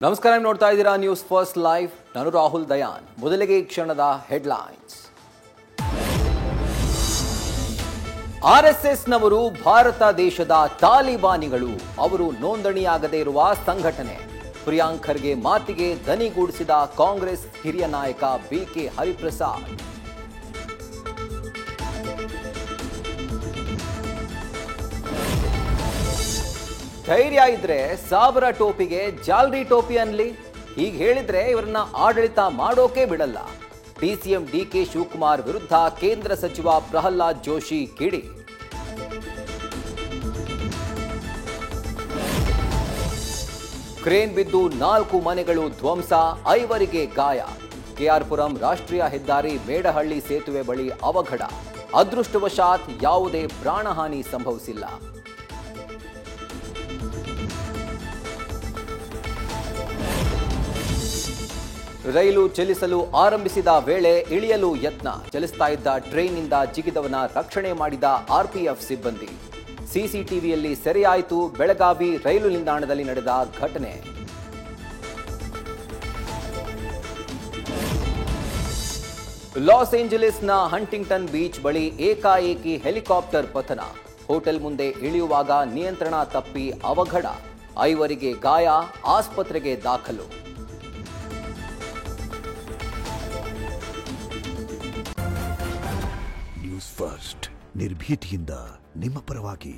ನಮಸ್ಕಾರ, ನೀವು ನೋಡ್ತಾ ಇದ್ದೀರಾ ನ್ಯೂಸ್ ಫಸ್ಟ್ ಲೈವ್. ನಾನು ರಾಹುಲ್ ದಯಾನ್. ಮೊದಲಿಗೆ ಈ ಕ್ಷಣದ ಹೆಡ್ಲೈನ್ಸ್. ಆರ್ಎಸ್ಎಸ್ನವರು ಭಾರತ ದೇಶದ ತಾಲಿಬಾನಿಗಳು. ಅವರು ನೋಂದಣಿಯಾಗದೇ ಇರುವ ಸಂಘಟನೆ. ಪ್ರಿಯಾಂಕ್ ಖರ್ಗೆ ಮಾತಿಗೆ ದನಿಗೂಡಿಸಿದ ಕಾಂಗ್ರೆಸ್ ಹಿರಿಯ ನಾಯಕ ಬಿಕೆ ಹರಿಪ್ರಸಾದ್. ಧೈರ್ಯ ಇದ್ರೆ ಸಾಬರ ಟೋಪಿಗೆ ಜಾಲ್ರಿ ಟೋಪಿ ಅನ್ಲಿ. ಹೀಗೆ ಹೇಳಿದ್ರೆ ಇವರನ್ನ ಆಡಳಿತ ಮಾಡೋಕೆ ಬಿಡಲ್ಲ. ಡಿಸಿಎಂ ಡಿಕೆ ಶಿವಕುಮಾರ್ ವಿರುದ್ಧ ಕೇಂದ್ರ ಸಚಿವ ಪ್ರಹ್ಲಾದ್ ಜೋಶಿ ಕಿಡಿ. ಕ್ರೇನ್ ಬಿದ್ದು 4 ಮನೆಗಳು ಧ್ವಂಸ, 5 ಗಾಯ. ಕೆಆರ್ಪುರಂ ರಾಷ್ಟ್ರೀಯ ಹೆದ್ದಾರಿ ಮೇಡಹಳ್ಳಿ ಸೇತುವೆ ಬಳಿ ಅವಘಡ. ಅದೃಷ್ಟವಶಾತ್ ಯಾವುದೇ ಪ್ರಾಣಹಾನಿ ಸಂಭವಿಸಿಲ್ಲ. ರೈಲು ಚಲಿಸಲು ಆರಂಭಿಸಿದ ವೇಳೆ ಇಳಿಯಲು ಯತ್ನ. ಚಲಿಸ್ತಾ ಇದ್ದ ಟ್ರೈನ್ನಿಂದ ಜಿಗಿದವನ ರಕ್ಷಣೆ ಮಾಡಿದ ಆರ್ಪಿಎಫ್ ಸಿಬ್ಬಂದಿ. ಸಿಸಿಟಿವಿಯಲ್ಲಿ ಸೆರೆಯಾಯಿತು ಬೆಳಗಾವಿ ರೈಲು ನಿಲ್ದಾಣದಲ್ಲಿ ನಡೆದ ಘಟನೆ. ಲಾಸ್ ಏಂಜಲೀಸ್ನ ಹಂಟಿಂಗ್ಟನ್ ಬೀಚ್ ಬಳಿ ಏಕಾಏಕಿ ಹೆಲಿಕಾಪ್ಟರ್ ಪತನ. ಹೋಟೆಲ್ ಮುಂದೆ ಇಳಿಯುವಾಗ ನಿಯಂತ್ರಣ ತಪ್ಪಿ ಅವಘಡ. 5 ಗಾಯ, ಆಸ್ಪತ್ರೆಗೆ ದಾಖಲು. ನ್ಯೂಸ್ ಫಸ್ಟ್, ನಿರ್ಭೀತಿಯಿಂದ ನಿಮ್ಮ ಪರವಾಗಿ.